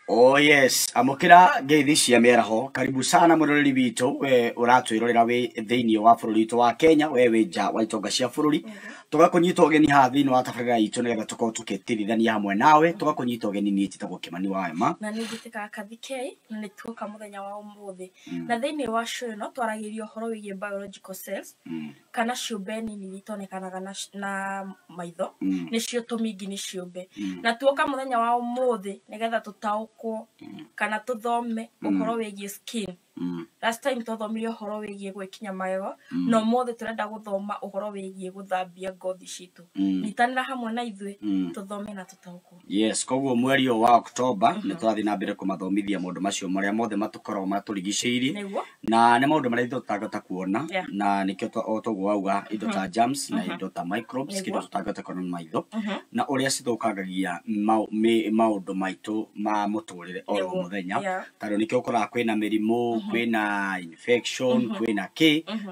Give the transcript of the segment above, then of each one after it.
Oh yes, amukira ngeithi cia miaraho karibu sana muroreri witu we uratwirorera we thiini wa bururi witu wa Kenya we nja wa itonga cia bururi tugakunyita ugeni ha thiini wa tabarira itu nigetha tukorwo tukitirithania hamwe nawe tugakunyita ugeni ni njitagwo Kimani wa Ema na ni njitikaga Kathikei na ni tuoka muthenya wa umuthi na thiini wa show no twaragiria uhoro wigie biological cells kana ciumbe nini nitonekanaga na maitho nicio tumingi ni ciumbe na tuoka muthenya wa umuthi nigetha tutaukwo kana tuthome uhoro wigie skin. Last time tuthomire uhoro wigie gwekinya magego no mothe turenda guthoma uhoro wigie guthambia ngothi citu nitanira hamwe na ithui tuthome na tutaukwo. Yes, koguo mweri wa October ni twathi na mbere kumathomithia maundu macio maria mothe matukorwo maturigiciirie na ni maundu maria tutangata kuona na nikio toguo auga indo ta germs na indo ta microbes kido tutangata kuona maitho na uria cithukangagia maundu maitu ma muturire oro muthenya taro nikio ukora kwina mirimu kwina infection kwina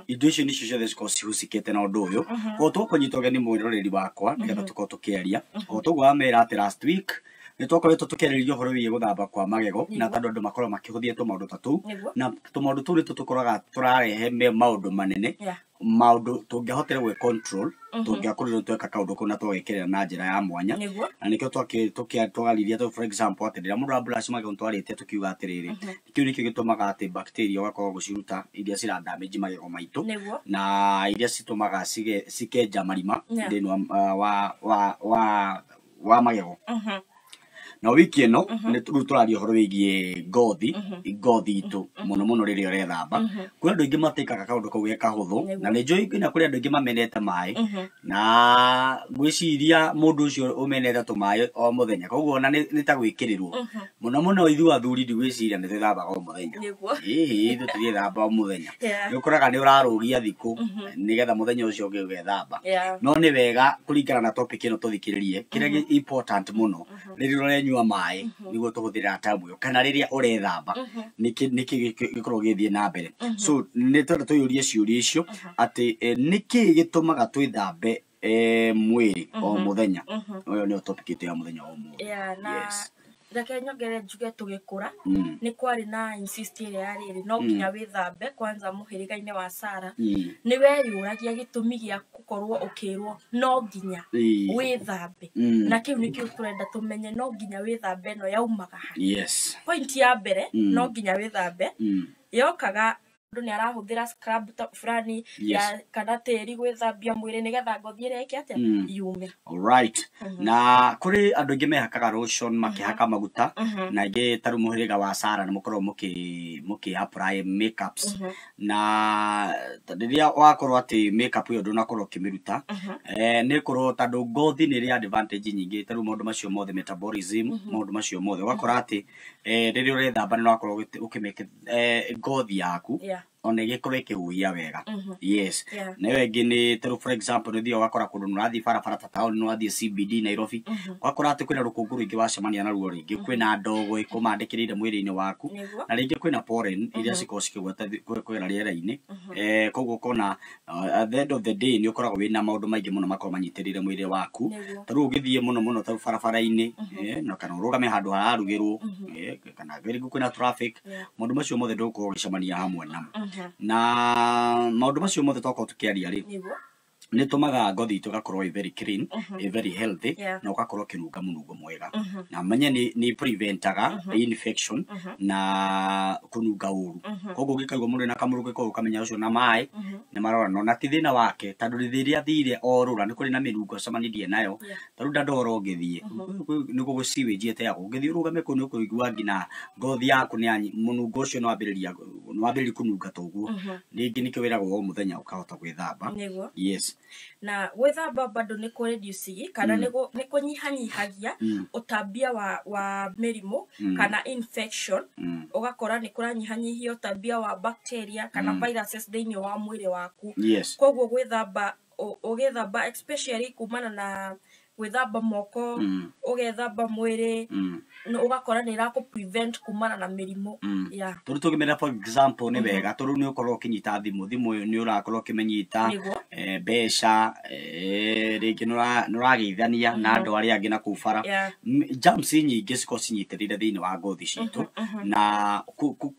indo icio nicio ciothe cihucikite na undu uyu ko tukunyita ugeni mwiroreri wakwa nigetha tukorwo tukiaria ko tuguo amera ati last week ni twakoretwo tukiarĩrĩria uhoro wigie guthamba kwa magego na tondu andu makorwo makihuthia tumaundu tatu na tumaundu tu ni tukoraga turarehe maundu manene maundu tungihotera gwe control tungiakorwo tweka kaundu kuna twegekera na njira ya mwanya na nikio twagariria to for example ati rira mundu aburashi magego twarite tukiuga atiriri kiu nikio gitumaga ati bacteria ugakorwo guciruta iria cira damage magego maitu na iria citumaga cikenja marima thini wa magego na wiki ino ni turaria uhoro wigie ngothi itu muno riria urethamba kuri andu ingi matikaga kaundu kau ge kahuthu na ni njui na kuri andu ingi mamenete mai na gwiciria mundu ucio umenete tumai o muthenya koguo na ni ta gwikirirwo muno ithu athuri ndigwiciria ni twithambaga o muthenya ithu twithamba o muthenya ni ukoraga ni urarugia thiku nigetha muthenya ucio ungi ugethamba no ni wega kuringana na topic ino tuthikiririe kiria important muno riria nyua mai niguo tuhuthira tamu yo kana riria urethamba niki gikorwo githie na mbere so ni tondu tuyurie ciuria icio ati niki gitumaga twithambe mwiri o muthenya uyo ni topic ya muthenya o muthenya yes Reke nyongere njuge tugikura ni kwari na insist ile yari no nginya withambe kwanza muhiriga-ini wa Sara ni weyuragia gitumi gia gukorwo ukirwo no nginya withambe na kiu nikio turenda tumenye no nginya withambe no yaumaga yes point ya mbere no nginya withambe yokaga ndu ni arahuthira scrub fulani ya kana teri gwithambia mwiri nigetha ngothi ireke atia yume. Alright na kuri andu ingi mehakaga lotion makihaka maguta na ingi taru muhiriga wa Sara ni mukorwo muki apply makeups na riria wakorwo ati makeup yo ndunakorwo kimiruta ni korwo tondu ngothi ni ri advantage nyingi taru maundu macio mothe metabolism maundu macio mothe wakora ati riria urethamba ni wakorwo ukimeke ngothi yaku ona igikorwo ikihuhia wega yes na yo ingi ni taru for example nithio wakora kundu nurathi barabara ta town nurathi CBD Nairobi wakora ati kwina rukungu ruingi wacemania na ruo ringi kwina ndogo ikumandikirire mwiri-ini waku na ringi kwina pollen iria cikorwo cikigweta kwira riera-ini koguo kona at the end of the day ni ukoragwo wina maundu maingi muno makorwo manyitirire mwiri waku taru ugithie muno taru barabara-ini na kana urugame handu hararugirwo kana geringu kwina traffic maundu macio mothe ndukorwo ugicemania hamwe namo na maundu macio mothe twakorwo tukiaria ri ni tumaga ngothi itu gakorwo very clean very healthy na ugakorwo kirunga munungo mwega na manya ni preventaga infection na kununga uru koguo gikaigwo mundu na kamurungu ko ukamenya ucio na mai ni marora no na tithina wake tondu riria thire orura ni kuri na mirungo samanirie nayo taru ndandoro ngithie ni gugusiwage ete yago ngithie urugame ku ni kuigua ngina ngothi yaku ni munungo ucio no ambiriria kununga toguo ningi nikio wiragwo o muthenya ukahota gwithamba yes na gwithamba bado ni ku reduce kana ni kunyihanyihagia utambia wa mirimu kana infection ugakora ni kuranyihanyihia utambia wa bacteria kana viruses thiini wa mwiri waku koguo gwithamba especially kumana na gwithamba moko ugethamba mwiri ugakora ni ra ku prevent kumana na mirimu ya turu tugimera for example ni wega turu ni ukorwo kinyita thimu ni urakorwo kimenyita besha ringi nurageithania na andu ari angi na kubara germs nyingi ciko cinyitirire thiini wa ngothi citu na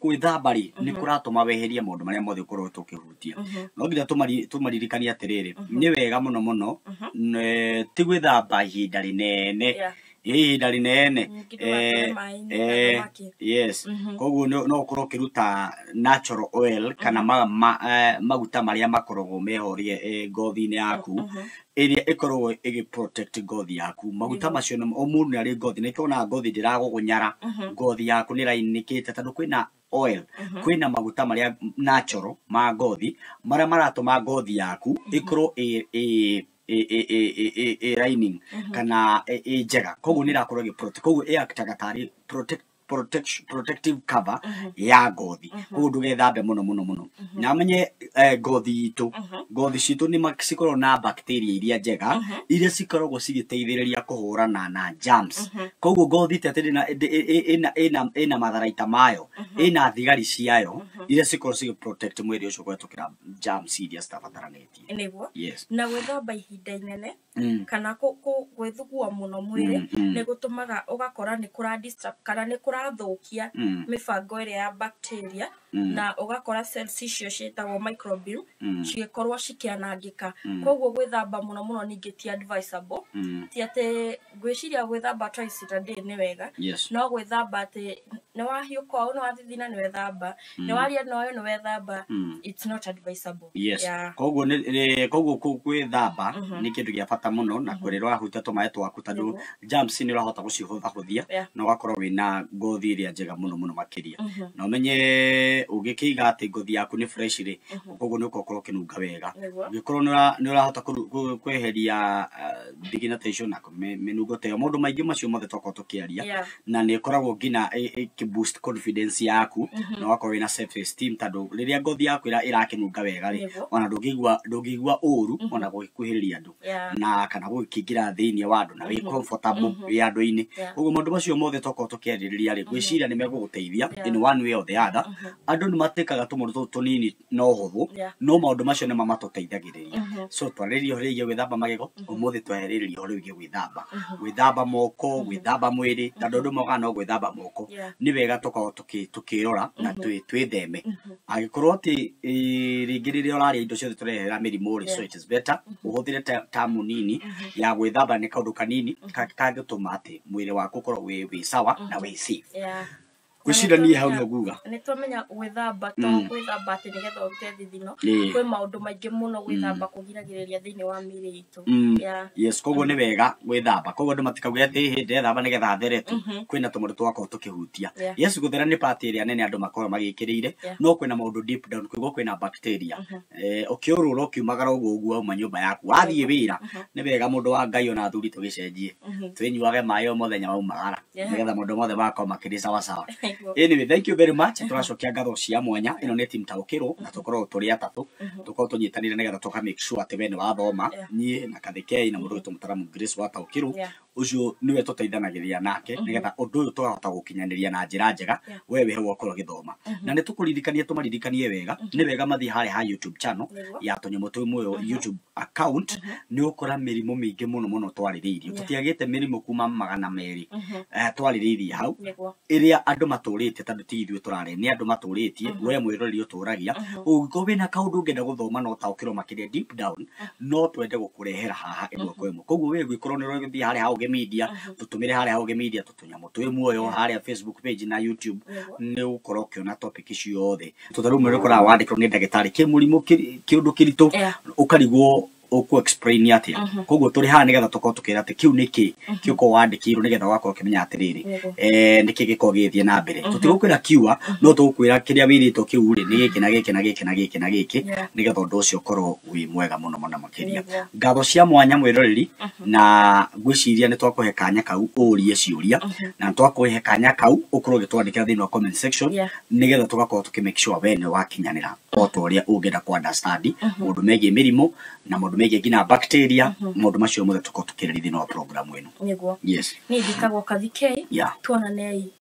gwithambari ni kuratuma weheria maundu maria mothe ukorwo tukihutia no nginya tumaririkania atiriri ni wega muno ti gwithamba ihinda rinene ihinda rinene yes koguo no ukorwo kiruta natural oil kana maguta maria makorogo mehorie ngothi-ini yaku iria ikorwo igi protect ngothi yaku maguta macio o mundu ni ari ngothi ni tona ngothi ndiragugunyara ngothi yaku ni rainikite tondu kwina oil kwina maguta maria natural ma ngothi maria maratuma ngothi yaku ikorwo lining kana njega koguo ni rakorwo protect koguo actaga tari protective cover ya ngothi koguo ndugethambe muno na menye ngothi citu ni cikorwo na bacteria iria njega iria cikoragwo cigiteithiriria kuhurana na germs koguo ngothi teterina ina matharaita mayo ina thigari ciayo iria cikorwo cigi protect mwiri ucio gwetukira germs iria citabataranitie niguo na gwithamba ihinda inene kana gwithugua muno mwiri ni gutumaga ugakora ni kura disturb kana ni kurathukia mibango iria ya bacteria na ugakora cells icio cietagwo microbiome cikorwo cikianangika koguo gwithamba muno ningi ti advisable ti ate gwiciria gwithamba twice a day ni wega no gwithamba ate ni wahiuka au no wathithina ni wethamba ni waria no ni wethamba it's not advisable koguo gwithamba ni kindu gia bata muno na kurirwa hutia tumae twaku tondu germs ni urahota gucihuthia na ugakorwo wina ngothi iria njega muno makiria na umenye ugikiiga ati ngothi yaku ni fresh ri koguo ni ukorwo kinunga wega ugikorwo ni urahota kweheria pigmentation na minungo te mundu maingi macio mothe toko tukiaria na ni koragwo ngina ki boost confidence yaku na ugakorwo wina self esteem tondu riria ngothi yaku irakinunga wega ri ona ndungigua uru ona gwikuhiriria andu na kana gukigira thiini wa andu na wi comfortable wi andu-ini koguo mundu macio mothe toko tukiaririria ri gwiciria ni meguguteithia in one way or the other andu ni matekaga tumundu tunini no huthu no maundu macio ni mamatuteithagiriria so twaririo hore gwithamba magego umuthi twaheririo hore gwithamba moko gwithamba mwiri tondu ndu moga no gwithamba moko ni wega tukorwo tukirora na twitheme agikorwo ati ringi riria uraria indo ciothe turehera mirimu ri so it is better uhuthire tamu nini ya gwithamba ni kaundu kanini kangituma ati mwiri waku ukorwo wi sawa na wi safe gwicira ni hau no guga ni twamenya gwithamba to gwithamba ati nigetha urute thithino kwi maundu maingi muno gwithamba kugiragiriria thiini wa miri itu yes koguo ni wega gwithamba koguo andu matikauge ati hindi thamba nigetha theretu kwina tumundu twako tukihutia yes guthera ni part iria nene andu makorwo magikirire no kwina maundu deep down kwigwo kwina bacteria ukiurura ukiumagara uguo uma nyumba yaku wathie wira ni wega mundu wa Ngai ona thuri tugicenjie twinyuage mai o muthenya wa umagara nigetha mundu mothe bakoma makiri sawa anyway thank you very much turacokia ngatho cia mwanya ino ni team taukiro na tukorwo turi atatu tukorwo tunyitanire nigetha tuka make sure ati we ni wathoma nie na kathekei na mundu tumutaramu Grace wa taukiro ucio niwe tuteithanagiria nake nigetha undu uyu tuhota gukinyaniria na njira njega wewe hewa ukorwo githoma na ni tukuririkania tumaririkanie wega ni wega mathi hari ha YouTube channel ya tunyamu tumwe YouTube account ni ukora mirimu mingi muno twaririirio tutiagite mirimu kuma 200 twaririirie hau iria andu maturite tondu ti ithuĩ turare ni andu maturitie we mwirori uturagia ugo wina kaundu ngenda guthoma no taukiro makiria deep down no twende gukurehera haha imwe kwa imwe koguo we gwikorwo ni rogi hari ha Uge Media tutumire hari ha Uge Media tutunyamu twi muoyo hari Facebook page na YouTube ni ukorwo kiona topic icio othe tutarume rikora wandikwo ni ndagitari kimurimu kiundu kiritu ukarigwo uku explain yati koguo turi ha nigetha tukorwo tukira ati kiu niki kiuko wandikirwo nigetha wakorwo kimenya atiriri niki giko githie na mbere tutigukwira kiua no tugukwira kiria wirito kiu ri ni giki na giki na giki na giki na giki nigetha undu ucio korwo wi mwega muno makiria ngatho cia mwanya mwiroreri na gwiciria ni twakuhe kanya kau urie ciuria na twakuhe kanya kau ukorwo gitwandikira thini wa comment section nigetha tugakorwo tukimake sure we ni wakinyanira otoria ungenda ku understand mundu megie mirimu na mundu mege gina bacteria maundu macio mothe tuko tukiririthi no program ino niguo yes ni ndikagwo kathike yeah tuonane